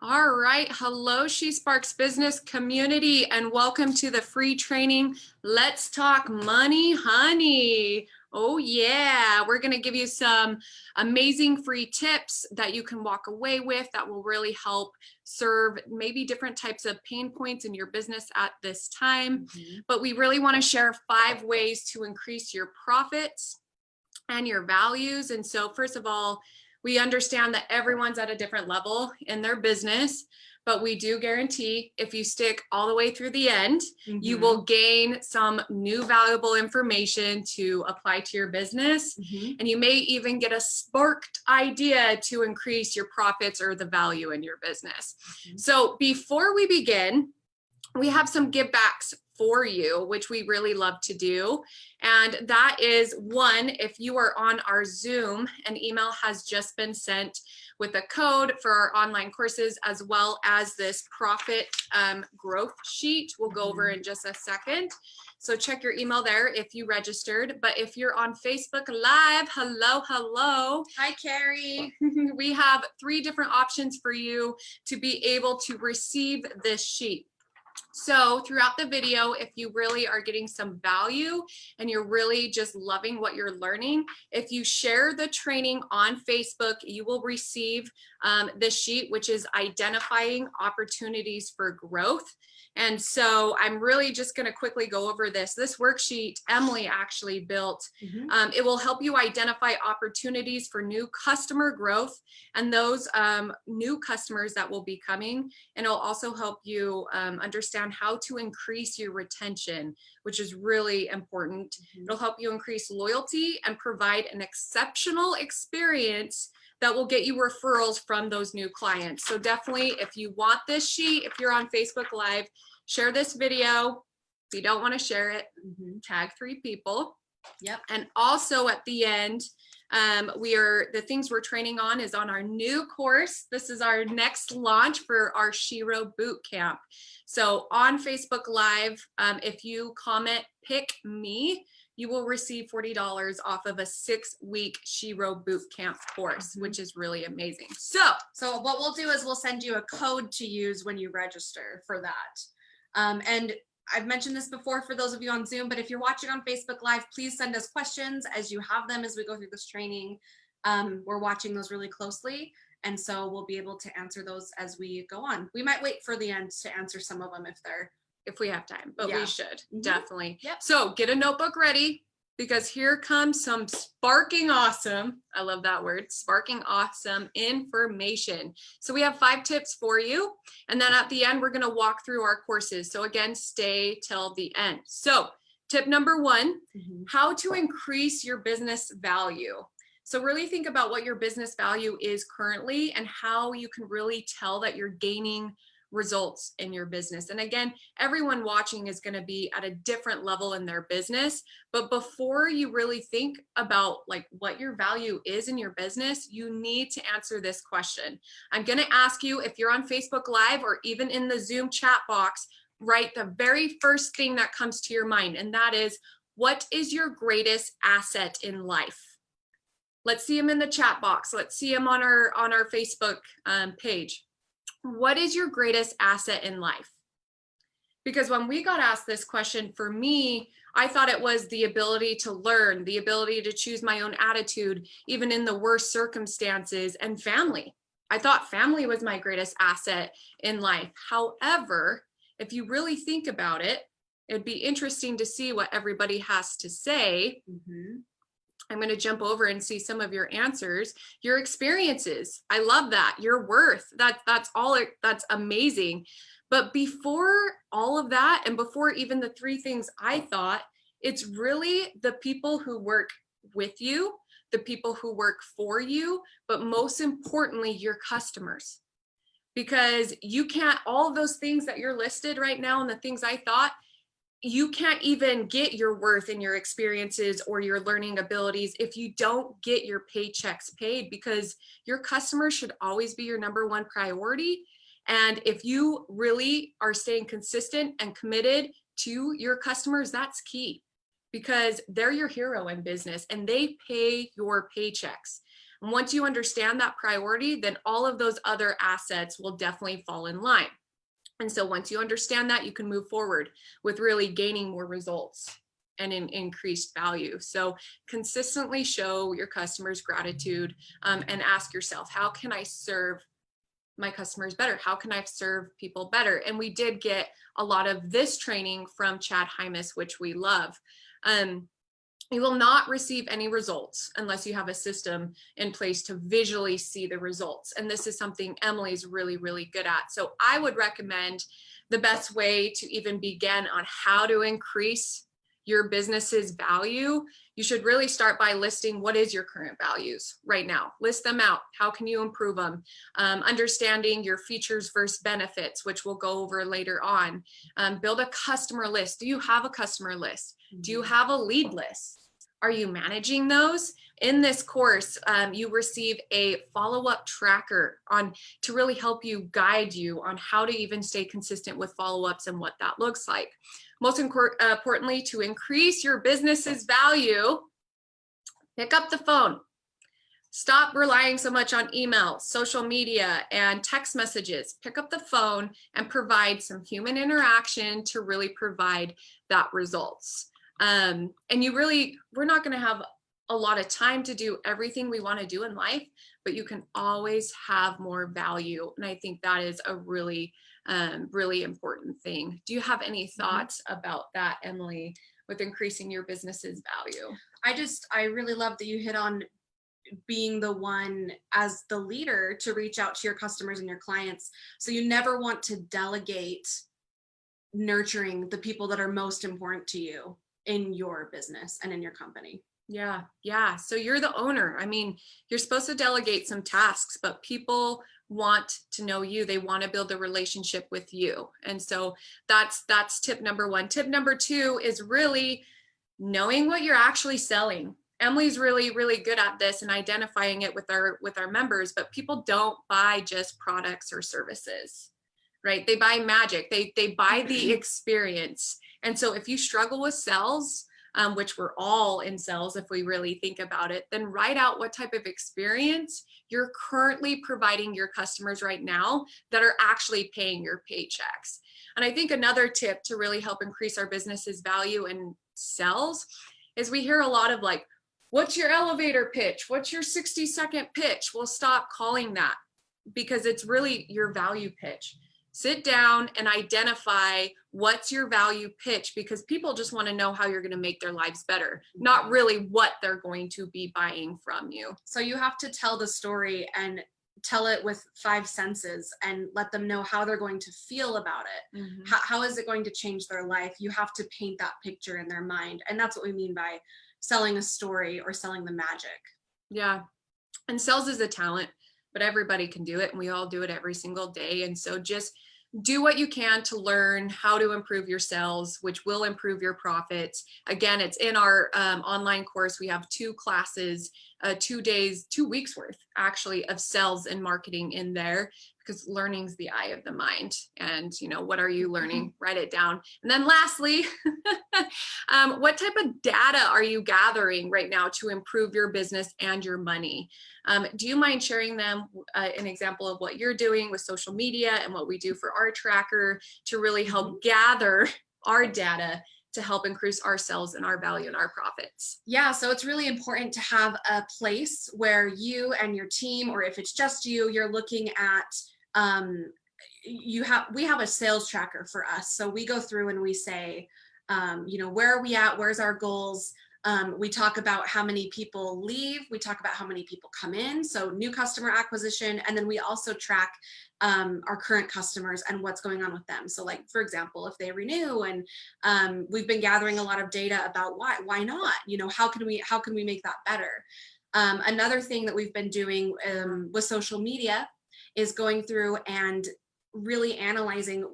All right. Hello, She Sparks business community, and welcome to the free training. Let's talk money, honey. Oh, yeah. We're going to give you some amazing free tips that you can walk away with that will really help serve maybe different types of pain points in your business at this time. But we really want to share 5 ways to increase your profits and your values. And so, first of all, we understand that everyone's at a different level in their business, but we do guarantee if you stick all the way through the end, you will gain some new valuable information to apply to your business. And you may even get a sparked idea to increase your profits or the value in your business. So before we begin, we have some give backs for you, which we really love to do. And that is one, if you are on our Zoom, an email has just been sent with a code for our online courses, as well as this profit growth sheet. We'll go over in just a second. So check your email there if you registered. But if you're on Facebook Live, hello, hello. Hi, Carrie. We have 3 different options for you to be able to receive this sheet. So throughout the video, if you really are getting some value and you're really just loving what you're learning, if you share the training on Facebook, you will receive this sheet, which is identifying opportunities for growth. And so I'm really just going to quickly go over this. This worksheet Emily actually built. It will help you identify opportunities for new customer growth and those new customers that will be coming. And it'll also help you understand how to increase your retention, which is really important. It'll help you increase loyalty and provide an exceptional experience that will get you referrals from those new clients. So definitely, if you want this sheet, if you're on Facebook Live, share this video. If you don't want to share it, tag 3 people. Yep. And also at the end, the things we're training on is on our new course. This is our next launch for our SHERO boot camp. So on Facebook Live, if you comment, pick me, you will receive $40 off of a 6-week SHERO boot camp course, which is really amazing. So what we'll do is we'll send you a code to use when you register for that. And I've mentioned this before for those of you on Zoom, but if you're watching on Facebook Live, please send us questions as you have them as we go through this training. We're watching those really closely, and so we'll be able to answer those as we go on. We might wait for the end to answer some of them if we have time, but we should definitely. Yep. So get a notebook ready, because here comes some sparking awesome. I love that word, sparking awesome information. So we have 5 tips for you. And then at the end, we're going to walk through our courses. So again, stay till the end. So tip number 1, how to increase your business value. So really think about what your business value is currently and how you can really tell that you're gaining results in your business. And again, everyone watching is going to be at a different level in their business. But before you really think about like what your value is in your business, you need to answer this question. I'm going to ask you, if you're on Facebook Live or even in the Zoom chat box, write the very first thing that comes to your mind. And that is, what is your greatest asset in life? Let's see them in the chat box. Let's see them on our Facebook page. What is your greatest asset in life? Because when we got asked this question, for me, I thought it was the ability to learn, the ability to choose my own attitude, even in the worst circumstances, and family. I thought family was my greatest asset in life. However, if you really think about it, it'd be interesting to see what everybody has to say. I'm going to jump over and see some of your answers. Your experiences. I love that. Your worth. That's amazing. But before all of that, and before even the 3 things I thought, it's really the people who work with you, the people who work for you, but most importantly, your customers. Because you can't, all of those things that you're listed right now and the things I thought, you can't even get your worth and your experiences or your learning abilities if you don't get your paychecks paid, because your customers should always be your number 1 priority. And if you really are staying consistent and committed to your customers, that's key, because they're your hero in business and they pay your paychecks. And once you understand that priority, then all of those other assets will definitely fall in line. And so once you understand that, you can move forward with really gaining more results and increased value. So consistently show your customers gratitude, and ask yourself, how can I serve my customers better? How can I serve people better? And we did get a lot of this training from Chad Hymas, which we love. You will not receive any results unless you have a system in place to visually see the results. And this is something Emily's really, really good at. So I would recommend the best way to even begin on how to increase your business's value. You should really start by listing what is your current values right now. List them out. How can you improve them? Understanding your features versus benefits, which we'll go over later on. Build a customer list. Do you have a customer list? Do you have a lead list? Are you managing those? In this course, you receive a follow-up tracker to really help you guide you on how to even stay consistent with follow-ups and what that looks like. Most importantly, to increase your business's value, pick up the phone. Stop relying so much on email, social media, and text messages. Pick up the phone and provide some human interaction to really provide that results. And we're not going to have a lot of time to do everything we want to do in life, but you can always have more value. And I think that is a really, really important thing. Do you have any thoughts about that, Emily, with increasing your business's value? I really love that you hit on being the one as the leader to reach out to your customers and your clients. So you never want to delegate nurturing the people that are most important to you in your business and in your company. Yeah. So you're the owner. I mean, you're supposed to delegate some tasks, but people want to know you. They want to build a relationship with you. And so that's tip number one. Tip number two is really knowing what you're actually selling. Emily's really, really good at this and identifying it with our members, but people don't buy just products or services, right? They buy magic. They buy the experience. And so if you struggle with sales, which we're all in sales if we really think about it, then write out what type of experience you're currently providing your customers right now that are actually paying your paychecks. And I think another tip to really help increase our business's value in sales is we hear a lot of like, what's your elevator pitch? What's your 60-second pitch? We'll stop calling that because it's really your value pitch. Sit down and identify what's your value pitch, because people just want to know how you're going to make their lives better, not really what they're going to be buying from you. So you have to tell the story and tell it with 5 senses and let them know how they're going to feel about it. Mm-hmm. How is it going to change their life? You have to paint that picture in their mind. And that's what we mean by selling a story or selling the magic. Yeah. And sales is a talent, but everybody can do it. And we all do it every single day. And so just do what you can to learn how to improve your sales, which will improve your profits. Again, it's in our online course. We have 2 classes, 2 days, 2 weeks worth actually of sales and marketing in there, because learning's the eye of the mind. And what are you learning? Write it down. And then lastly, what type of data are you gathering right now to improve your business and your money? Do you mind sharing them an example of what you're doing with social media and what we do for our tracker to really help gather our data to help increase our sales and our value and our profits? Yeah, so it's really important to have a place where you and your team, or if it's just you, you're looking at, we have a sales tracker for us. So we go through and we say, where are we at? Where's our goals? We talk about how many people leave. We talk about how many people come in. So new customer acquisition. And then we also track our current customers and what's going on with them. So like, for example, if they renew, and we've been gathering a lot of data about why not, how can we make that better? Another thing that we've been doing with social media is going through and really analyzing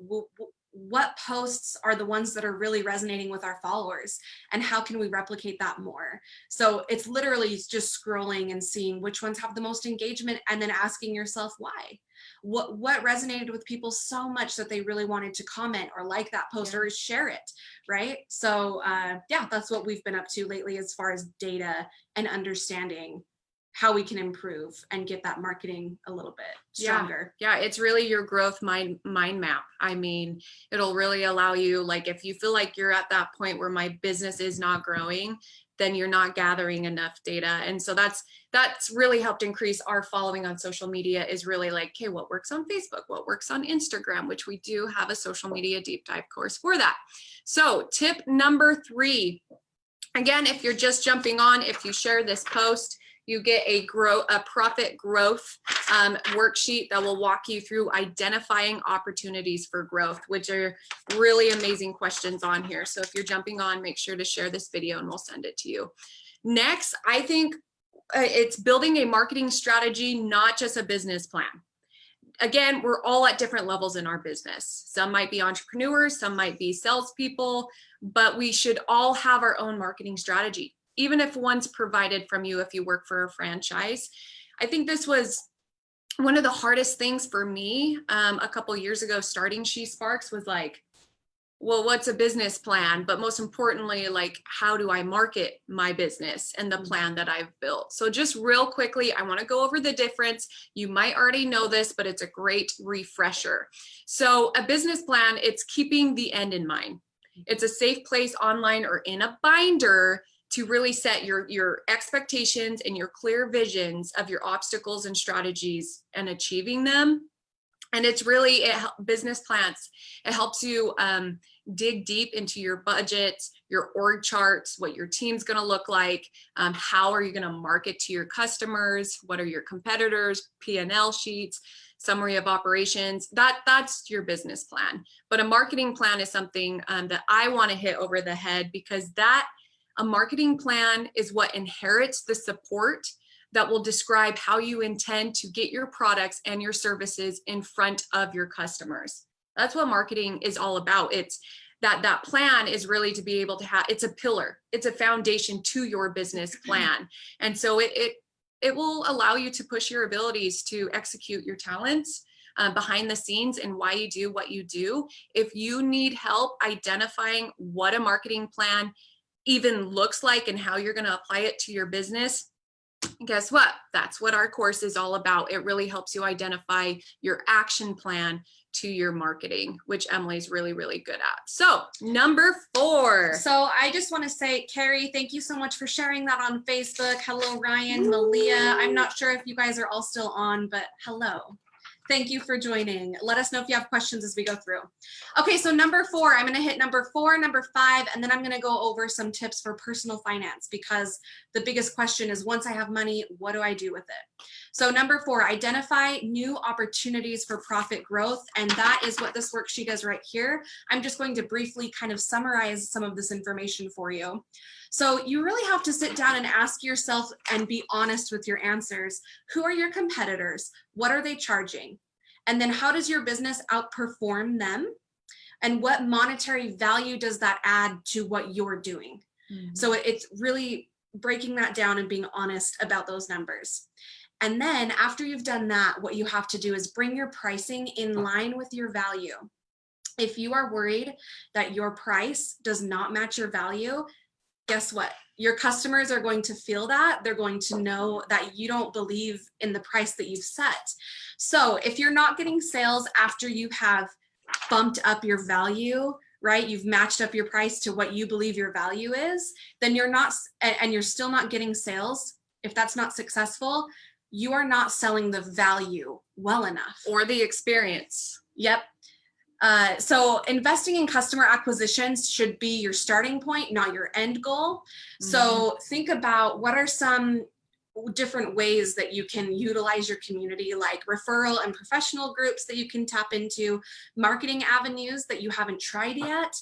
what posts are the ones that are really resonating with our followers, and how can we replicate that more? So it's literally just scrolling and seeing which ones have the most engagement, and then asking yourself why. What resonated with people so much that they really wanted to comment or like that post or share it, right? So yeah, that's what we've been up to lately as far as data and understanding how we can improve and get that marketing a little bit stronger. Yeah, it's really your growth mind map. I mean, it'll really allow you, like, if you feel like you're at that point where my business is not growing, then you're not gathering enough data. And so that's really helped increase our following on social media, is really like, okay, what works on Facebook, what works on Instagram, which we do have a social media deep dive course for that. So tip number 3, again, if you're just jumping on, if you share this post, you get a profit growth worksheet that will walk you through identifying opportunities for growth, which are really amazing questions on here. So if you're jumping on, make sure to share this video and we'll send it to you. Next, I think it's building a marketing strategy, not just a business plan. Again, we're all at different levels in our business. Some might be entrepreneurs, some might be salespeople, but we should all have our own marketing strategy, even if one's provided from you if you work for a franchise. I think this was one of the hardest things for me a couple years ago starting She Sparks, was like, well, what's a business plan? But most importantly, like, how do I market my business and the plan that I've built? So just real quickly, I want to go over the difference. You might already know this, but it's a great refresher. So a business plan, it's keeping the end in mind. It's a safe place online or in a binder to really set your expectations and your clear visions of your obstacles and strategies and achieving them. And it's really, business plans, it helps you dig deep into your budget, your org charts, what your team's going to look like, how are you going to market to your customers, what are your competitors, P&L sheets, summary of operations. That's your business plan. But a marketing plan is something that I want to hit over the head, because a marketing plan is what inherits the support that will describe how you intend to get your products and your services in front of your customers. That's what marketing is all about. It's that plan is really to be able to have, it's a pillar, it's a foundation to your business plan. And so it will allow you to push your abilities to execute your talents behind the scenes and why you do what you do. If you need help identifying what a marketing plan even looks like and how you're going to apply it to your business, guess what? That's what our course is all about. It really helps you identify your action plan to your marketing, which Emily's really, really good at. So number 4. So I just want to say, Carrie, thank you so much for sharing that on Facebook. Hello, Ryan, Malia. I'm not sure if you guys are all still on, but hello. Thank you for joining. Let us know if you have questions as we go through. Okay, so number 4, I'm gonna hit number 4, number 5, and then I'm gonna go over some tips for personal finance, because the biggest question is, once I have money, what do I do with it? So number 4, identify new opportunities for profit growth. And that is what this worksheet is right here. I'm just going to briefly kind of summarize some of this information for you. So you really have to sit down and ask yourself and be honest with your answers. Who are your competitors? What are they charging? And then how does your business outperform them? And what monetary value does that add to what you're doing? Mm-hmm. So it's really breaking that down and being honest about those numbers. And then after you've done that, what you have to do is bring your pricing in line with your value. If you are worried that your price does not match your value, guess what? Your customers are going to feel that. They're going to know that you don't believe in the price that you've set. So if you're not getting sales after you have bumped up your value, right? You've matched up your price to what you believe your value is, then you're not, and you're still not getting sales. If that's not successful, you are not selling the value well enough. Or the experience. Yep. So investing in customer acquisitions should be your starting point, not your end goal. Mm-hmm. So think about what are some different ways that you can utilize your community, like referral and professional groups that you can tap into, marketing avenues that you haven't tried yet.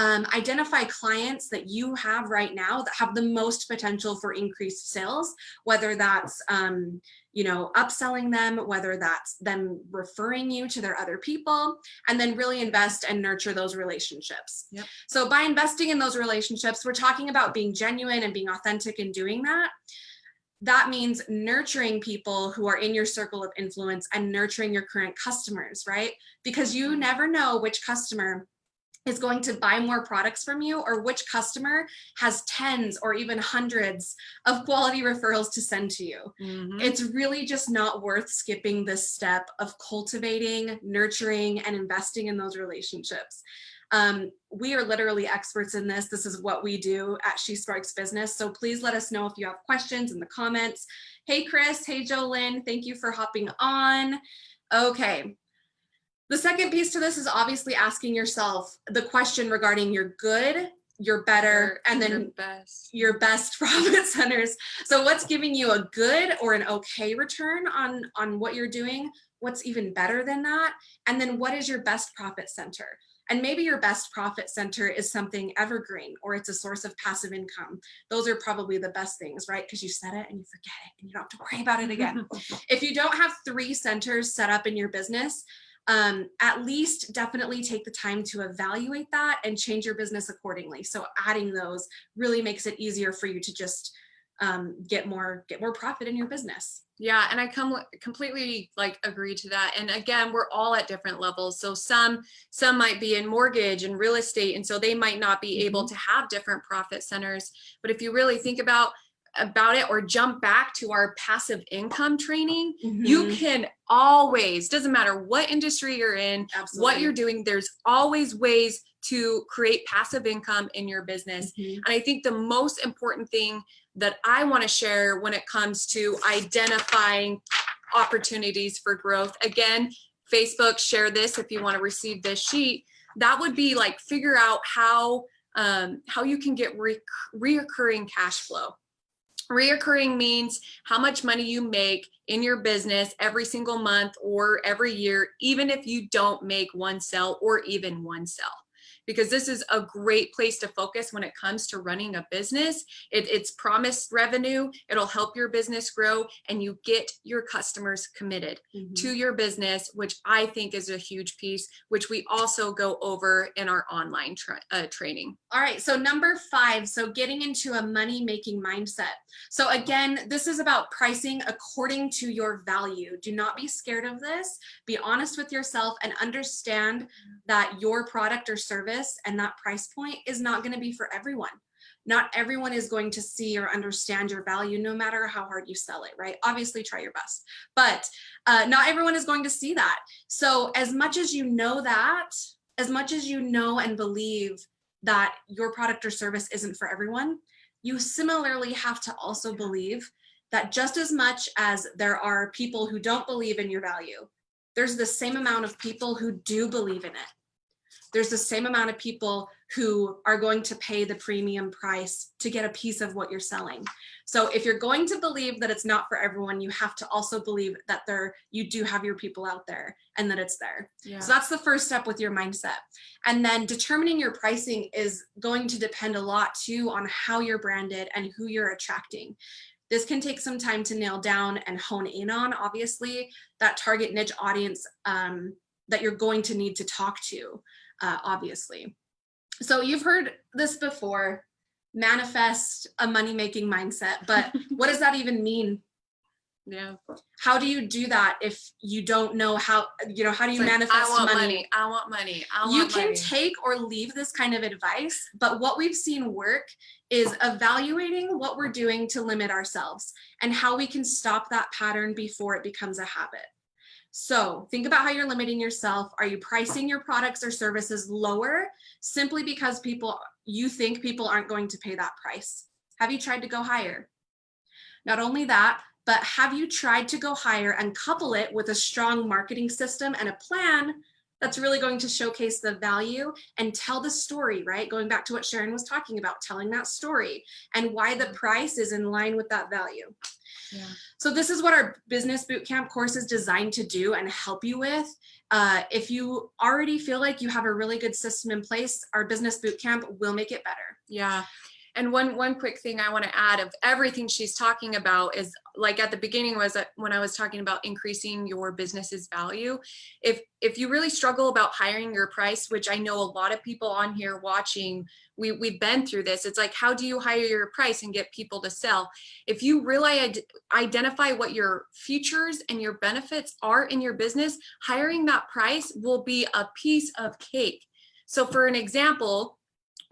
Identify clients that you have right now that have the most potential for increased sales, whether that's upselling them, whether that's them referring you to their other people, and then really invest and nurture those relationships. Yep. So by investing in those relationships, we're talking about being genuine and being authentic in doing that. That means nurturing people who are in your circle of influence and nurturing your current customers, right? Because you never know which customer is going to buy more products from you, or which customer has tens or even hundreds of quality referrals to send to you. It's really just not worth skipping this step of cultivating, nurturing, and investing in those relationships. We are literally experts in this. This is what we do at She Sparks Business. So please let us know if you have questions in the comments. Hey, Chris. Hey, Jolynn. Thank you for hopping on. Okay. The second piece to this is obviously asking yourself the question regarding your good, your better, and then your best profit centers. So what's giving you a good or an okay return on what you're doing? What's even better than that? And then what is your best profit center? And maybe your best profit center is something evergreen, or it's a source of passive income. Those are probably the best things, right? Because you set it and you forget it and you don't have to worry about it again. If you don't have 3 centers set up in your business, at least definitely take the time to evaluate that and change your business accordingly. So adding those really makes it easier for you to just get more profit in your business. Yeah, and I completely agree to that. And again, we're all at different levels. So some might be in mortgage and real estate, and so they might not be able to have different profit centers. But if you really think about it, or jump back to our passive income training, you can always, doesn't matter what industry you're in, what you're doing, there's always ways to create passive income in your business. And I think the most important thing that I want to share when it comes to identifying opportunities for growth, again, Facebook, share this if you want to receive this sheet, that would be figure out how you can get reoccurring cash flow. Reoccurring means how much money you make in your business every single month or every year, even if you don't make one sale or even one sale. Because this is a great place to focus when it comes to running a business. It's promised revenue. It'll help your business grow, and you get your customers committed to your business, which I think is a huge piece, which we also go over in our online training. All right, so number 5, so getting into a money-making mindset. So again, this is about pricing according to your value. Do not be scared of this. Be honest with yourself and understand that your product or service and that price point is not going to be for everyone. Not everyone is going to see or understand your value, no matter how hard you sell it, right? Obviously, try your best, but not everyone is going to see that. So as much as you know that, as much as you know and believe that your product or service isn't for everyone, you similarly have to also believe that just as much as there are people who don't believe in your value, there's the same amount of people who do believe in it. There's the same amount of people who are going to pay the premium price to get a piece of what you're selling. So if you're going to believe that it's not for everyone, you have to also believe that you do have your people out there and that it's there. Yeah. So that's the first step with your mindset. And then determining your pricing is going to depend a lot too on how you're branded and who you're attracting. This can take some time to nail down and hone in on, obviously, that target niche audience that you're going to need to talk to. Obviously. So you've heard this before, manifest a money-making mindset, but what does that even mean? Yeah. How do you do that if you don't know how do you manifest I want money? I want money. You can take or leave this kind of advice, but what we've seen work is evaluating what we're doing to limit ourselves and how we can stop that pattern before it becomes a habit. So think about how you're limiting yourself. Are you pricing your products or services lower simply because you think people aren't going to pay that price? Have you tried to go higher? Not only that, but have you tried to go higher and couple it with a strong marketing system and a plan that's really going to showcase the value and tell the story, right? Going back to what Sharon was talking about, telling that story and why the price is in line with that value. Yeah. So this is what our business bootcamp course is designed to do and help you with. If you already feel like you have a really good system in place, our business bootcamp will make it better. Yeah. And one quick thing I want to add of everything she's talking about is, like at the beginning was when I was talking about increasing your business's value. If you really struggle about hiring your price, which I know a lot of people on here watching, we've been through this. It's like, how do you hire your price and get people to sell? If you really identify what your features and your benefits are in your business, hiring that price will be a piece of cake. So for an example,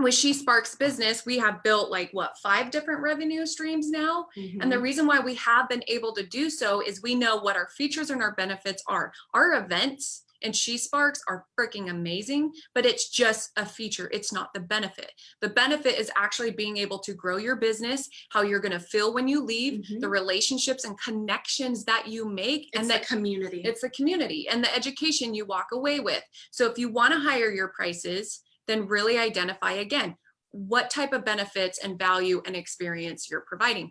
with She Sparks Business, we have built like what, 5 different revenue streams now. And the reason why we have been able to do so is we know what our features and our benefits are. Our events and She Sparks are freaking amazing, but it's just a feature. It's not the benefit. The benefit is actually being able to grow your business, how you're going to feel when you leave, the relationships and connections that you make, and the community. It's the community and the education you walk away with. So if you want to higher your prices, then really identify again, what type of benefits and value and experience you're providing.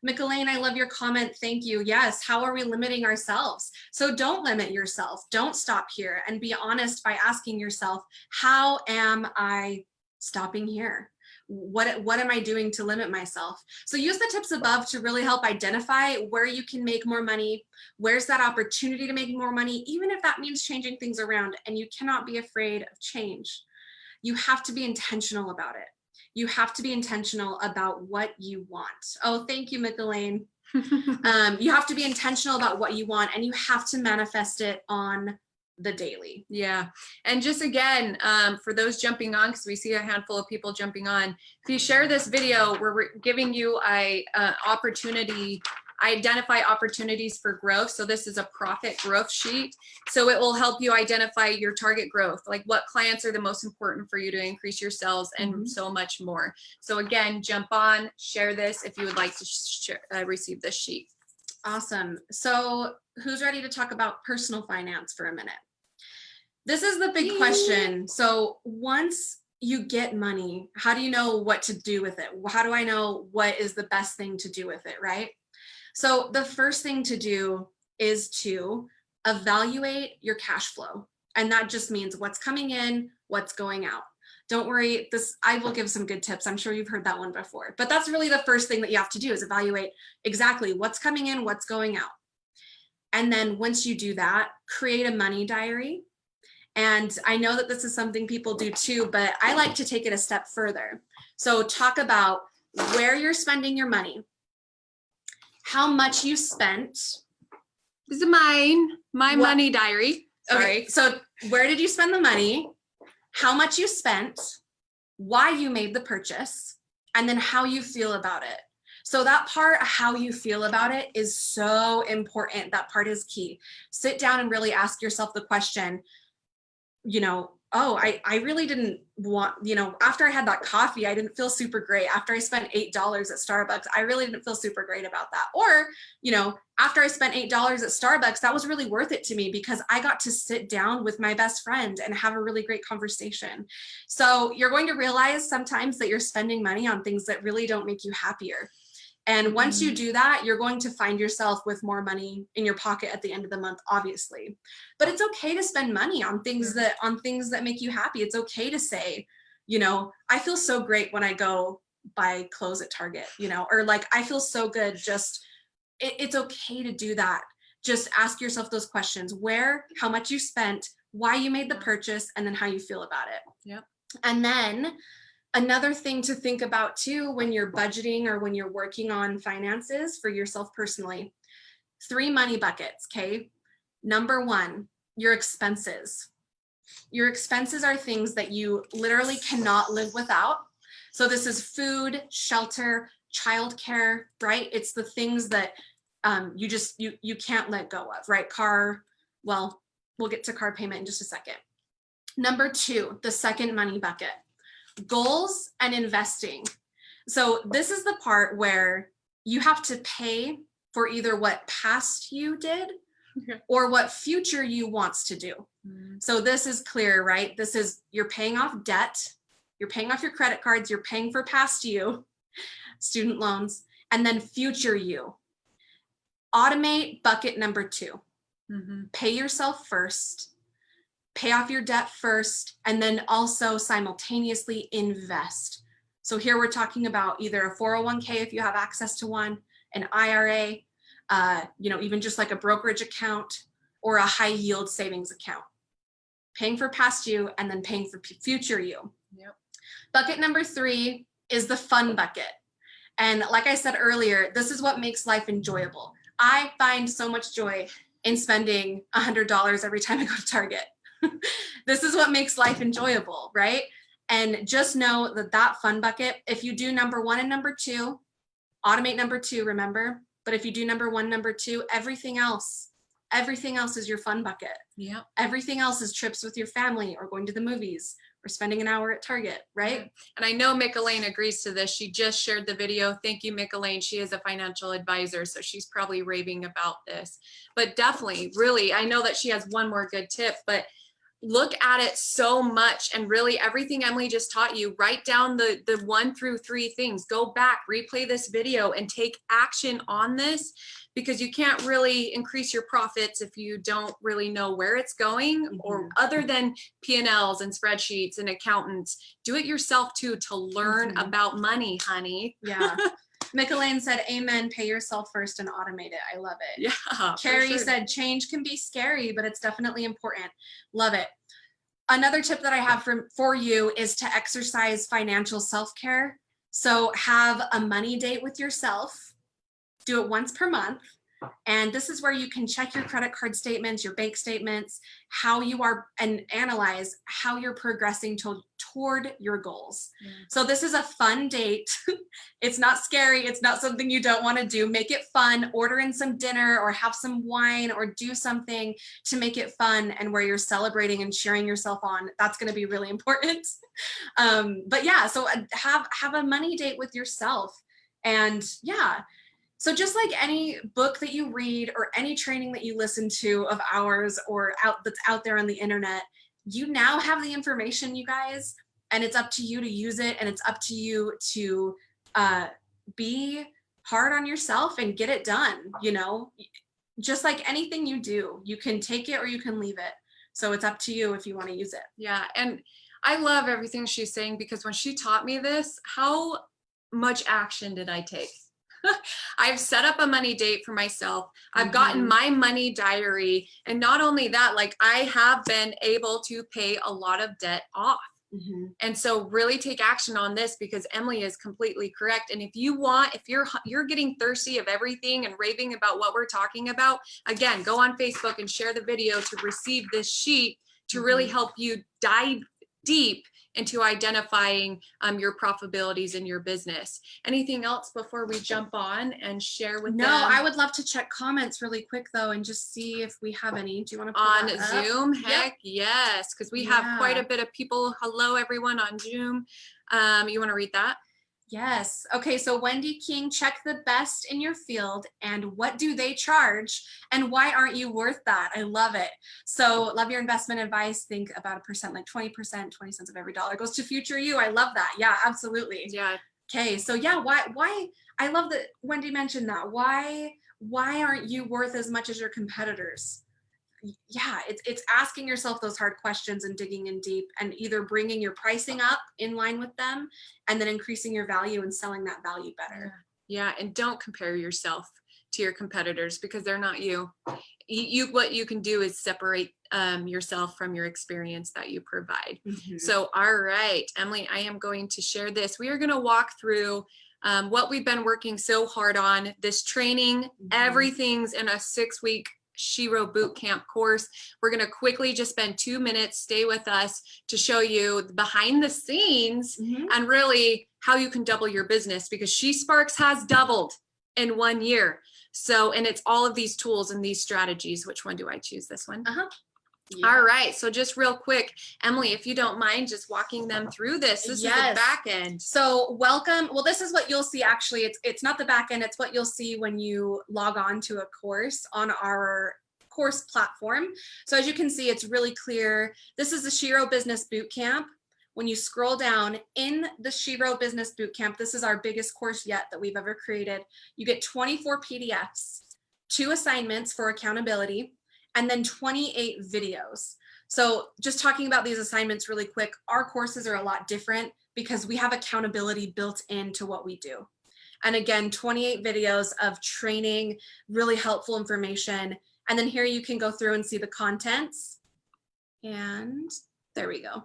McElwain, I love your comment. Thank you. Yes. How are we limiting ourselves? So don't limit yourself. Don't stop here, and be honest by asking yourself, how am I stopping here? What am I doing to limit myself? So use the tips above to really help identify where you can make more money. Where's that opportunity to make more money, even if that means changing things around. And you cannot be afraid of change. You have to be intentional about it. You have to be intentional about what you want. Oh, thank you, McElwain. You have to be intentional about what you want, and you have to manifest it on the daily. Yeah. And just again, for those jumping on, because we see a handful of people jumping on, if you share this video, we're giving you a opportunity, identify opportunities for growth. So this is a profit growth sheet. So it will help you identify your target growth, like what clients are the most important for you to increase your sales, and so much more. So again, jump on, share this if you would like to receive this sheet. Awesome. So who's ready to talk about personal finance for a minute? This is the big question. So once you get money, how do you know what to do with it? How do I know what is the best thing to do with it, right? So the first thing to do is to evaluate your cash flow. And that just means what's coming in, what's going out. Don't worry, I will give some good tips. I'm sure you've heard that one before, but that's really the first thing that you have to do, is evaluate exactly what's coming in, what's going out. And then once you do that, create a money diary. And I know that this is something people do too, but I like to take it a step further. So talk about where you're spending your money, how much you spent. This is my money diary. Sorry. Okay, so where did you spend the money, how much you spent, why you made the purchase, and then how you feel about it. So that part, how you feel about it, is so important. That part is key. Sit down and really ask yourself the question, oh, I really didn't want, after I had that coffee, I didn't feel super great. After I spent $8 at Starbucks, I really didn't feel super great about that. Or, after I spent $8 at Starbucks, that was really worth it to me because I got to sit down with my best friend and have a really great conversation. So you're going to realize sometimes that you're spending money on things that really don't make you happier. And once you do that, you're going to find yourself with more money in your pocket at the end of the month, obviously. But it's okay to spend money on things that make you happy. It's okay to say, I feel so great when I go buy clothes at Target, or like, I feel so good. It's okay to do that. Just ask yourself those questions: where, how much you spent, why you made the purchase, and then how you feel about it. Yep. And then another thing to think about too, when you're budgeting or when you're working on finances for yourself personally, 3 money buckets, okay? Number 1, your expenses. Your expenses are things that you literally cannot live without. So this is food, shelter, childcare, right? It's the things that you can't let go of, right? Car, well, we'll get to car payment in just a second. Number 2, the second money bucket, goals and investing. So this is the part where you have to pay for either what past you did or what future you wants to do. So this is clear, right? This is, you're paying off debt, you're paying off your credit cards, you're paying for past you, student loans, and then future you. Automate bucket number 2. Pay yourself first, pay off your debt first, and then also simultaneously invest. So here we're talking about either a 401k if you have access to one, an IRA, even just like a brokerage account or a high yield savings account. Paying for past you and then paying for future you. Yep. Bucket number 3 is the fun bucket. And like I said earlier, this is what makes life enjoyable. I find so much joy in spending $100 every time I go to Target. This is what makes life enjoyable, right? And just know that that fun bucket, if you do number 1 and number 2, automate number 2, remember? But if you do number 1, number 2, everything else is your fun bucket. Yeah. Everything else is trips with your family or going to the movies or spending an hour at Target, right? And I know Mick Elaine agrees to this. She just shared the video. Thank you, Mick Elaine. She is a financial advisor, so she's probably raving about this. But definitely, really, I know that she has one more good tip, but look at it so much, and really everything Emily just taught you, write down the 1 through 3 things, go back, replay this video and take action on this, because you can't really increase your profits if you don't really know where it's going, or other than P&Ls and spreadsheets and accountants, do it yourself too, to learn about money, honey. Yeah. Mick Elaine said, amen, pay yourself first and automate it. I love it. Yeah. Carrie said, change can be scary, but it's definitely important. Love it. Another tip that I have for you is to exercise financial self-care. So have a money date with yourself. Do it once per month. And this is where you can check your credit card statements, your bank statements, how you are, and analyze how you're progressing toward your goals. So this is a fun date. It's not scary. It's not something you don't want to do. Make it fun. Order in some dinner or have some wine or do something to make it fun, and where you're celebrating and cheering yourself on. That's going to be really important. But yeah, so have a money date with yourself. And yeah. So just like any book that you read or any training that you listen to of ours or that's out there on the internet, you now have the information, you guys, and it's up to you to use it, and it's up to you to be hard on yourself and get it done. You know, just like anything you do, you can take it or you can leave it. So it's up to you if you want to use it. Yeah, and I love everything she's saying, because when she taught me this, how much action did I take? I've set up a money date for myself. I've gotten my money diary. And not only that, like, I have been able to pay a lot of debt off. And so really take action on this, because Emily is completely correct. And if you want, if you're getting thirsty of everything and raving about what we're talking about, again, go on Facebook and share the video to receive this sheet to really help you dive deep into identifying your profitabilities in your business. Anything else before we jump on and share with them? No, I would love to check comments really quick though, and just see if we have any. Do you want to on pull that Zoom? up? Heck yes, because we have quite a bit of people. Hello everyone on Zoom. You want to read that? Yes. Okay, so Wendy King, check the best in your field and what do they charge and why aren't you worth that? I love it. So love your investment advice. Think about a percent, like 20%, 20 cents of every dollar goes to future you. I love that. Yeah, absolutely. Yeah. Okay, so yeah, why I love that Wendy mentioned that. Why aren't you worth as much as your competitors? Yeah, it's asking yourself those hard questions and digging in deep, and either bringing your pricing up in line with them and then increasing your value and selling that value better. Yeah, and don't compare yourself to your competitors, because they're not you. What you can do is separate yourself from your experience that you provide. So, all right, Emily, I am going to share this. We are going to walk through what we've been working so hard on, this training. Everything's in a 6-week SHERO bootcamp course. We're going to quickly just spend 2 minutes, stay with us to show you behind the scenes and really how you can double your business, because She Sparks has doubled in 1 year. So, and it's all of these tools and these strategies. Which one do I choose? This one? Yeah. All right. So just real quick, Emily, if you don't mind just walking them through this. This is the back end. So welcome. Well, this is what you'll see. Actually, it's not the back end. It's what you'll see when you log on to a course on our course platform. So as you can see, it's really clear. This is the SHERO Business Bootcamp. When you scroll down in the SHERO Business Bootcamp, this is our biggest course yet that we've ever created. You get 24 PDFs, 2 assignments for accountability, and then 28 videos. So just talking about these assignments really quick, our courses are a lot different because we have accountability built into what we do. And again, 28 videos of training, really helpful information. And then here you can go through and see the contents. And there we go.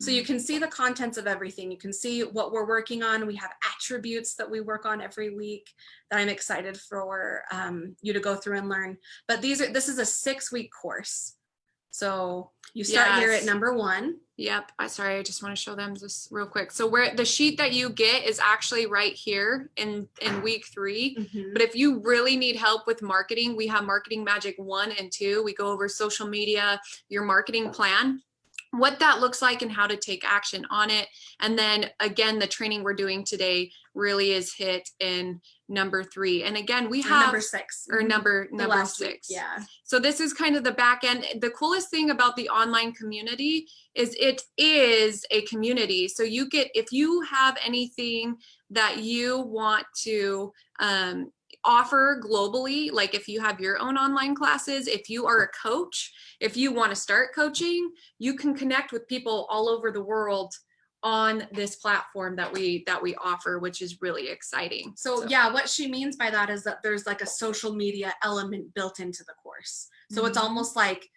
So you can see the contents of everything. You can see what we're working on. We have attributes that we work on every week that I'm excited for you to go through and learn. But this is a 6-week course. So you start here at Yes. number 1. Yep. I just want to show them this real quick. So where the sheet that you get is actually right here in week 3. Mhm. But if you really need help with marketing, we have Marketing Magic 1 and 2. We go over social media, your marketing plan, what that looks like and how to take action on it. And then again, the training we're doing today really is hit in number 3. And again, we have number 6 or number The last 6. week, yeah. So this is kind of the back end. The coolest thing about the online community is it is a community. So you get, if you have anything that you want to offer globally, like if you have your own online classes, if you are a coach, if you want to start coaching, you can connect with people all over the world on this platform that we offer, which is really exciting. So yeah, what she means by that is that there's like a social media element built into the course. So it's almost like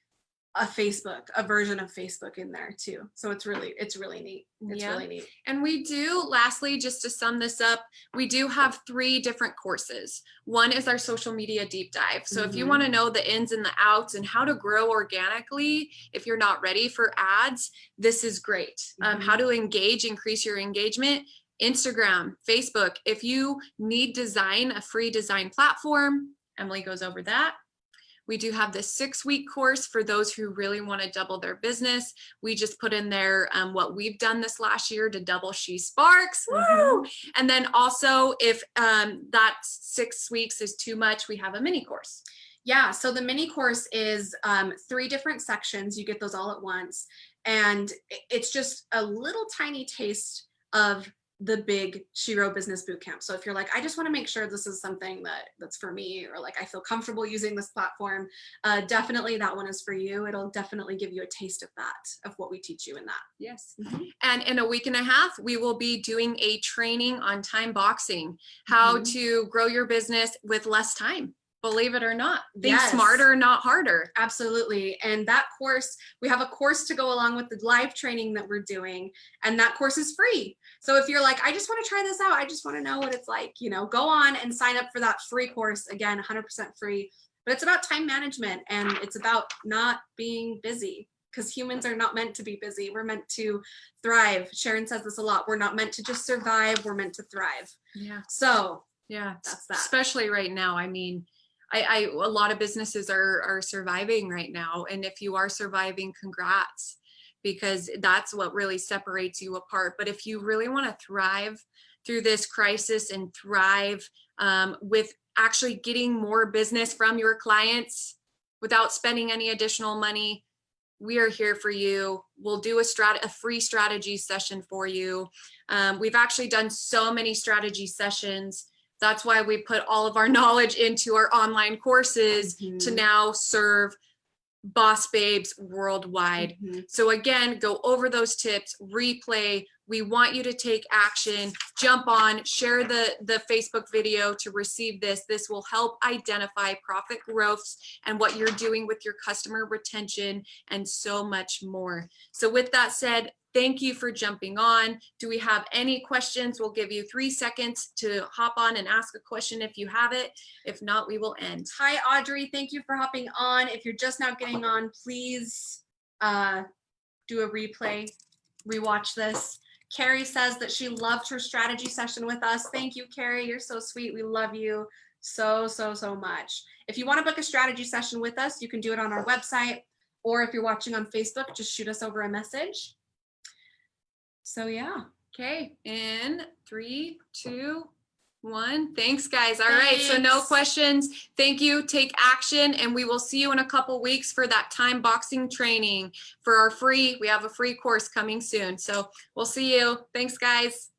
a version of Facebook in there too. So it's really neat. It's really neat. And we do, lastly, just to sum this up, we do have 3 different courses. One is our social media deep dive. So if you want to know the ins and the outs and how to grow organically, if you're not ready for ads, this is great. How to increase your engagement, Instagram, Facebook. If you need design, a free design platform, Emily goes over that. We do have this 6-week course for those who really want to double their business. We just put in there what we've done this last year to double She Sparks. Woo! And then also if that 6 weeks is too much, we have a mini course. Yeah, so the mini course is 3 different sections. You get those all at once. And it's just a little tiny taste of the big SHERO Business Bootcamp. So if you're like, I just want to make sure this is something that's for me, or like I feel comfortable using this platform, definitely that one is for you. It'll definitely give you a taste of that, of what we teach you in that. Yes. And in a week and a half, we will be doing a training on time boxing, how to grow your business with less time. Believe it or not, think smarter, not harder. Absolutely. And that course, we have a course to go along with the live training that we're doing, and that course is free. So if you're like, I just want to try this out, I just want to know what it's like, go on and sign up for that free course. Again, 100% free, but it's about time management, and it's about not being busy, because humans are not meant to be busy. We're meant to thrive. Sharon says this a lot. We're not meant to just survive. We're meant to thrive. Yeah. So yeah, that's that. Especially right now. I mean, a lot of businesses are surviving right now. And if you are surviving, congrats, because that's what really separates you apart. But if you really want to thrive through this crisis and thrive with actually getting more business from your clients without spending any additional money, we are here for you. We'll do a free strategy session for you. We've actually done so many strategy sessions. That's why we put all of our knowledge into our online courses to now serve boss babes worldwide. So again, go over those tips, replay. We want you to take action, jump on, share the Facebook video to receive this. This will help identify profit growths and what you're doing with your customer retention and so much more. So with that said, thank you for jumping on. Do we have any questions? We'll give you 3 seconds to hop on and ask a question if you have it. If not, we will end. Hi, Audrey. Thank you for hopping on. If you're just now getting on, please do a replay, rewatch this. Carrie says that she loved her strategy session with us. Thank you, Carrie. You're so sweet. We love you so much. If you want to book a strategy session with us, you can do it on our website, or if you're watching on Facebook, just shoot us over a message. So yeah. Okay, in 3, 2, 1. Thanks, guys. All right, so no questions. Thank you. Take action, and we will see you in a couple weeks for that time boxing training for our free. We have a free course coming soon. So we'll see you. Thanks, guys.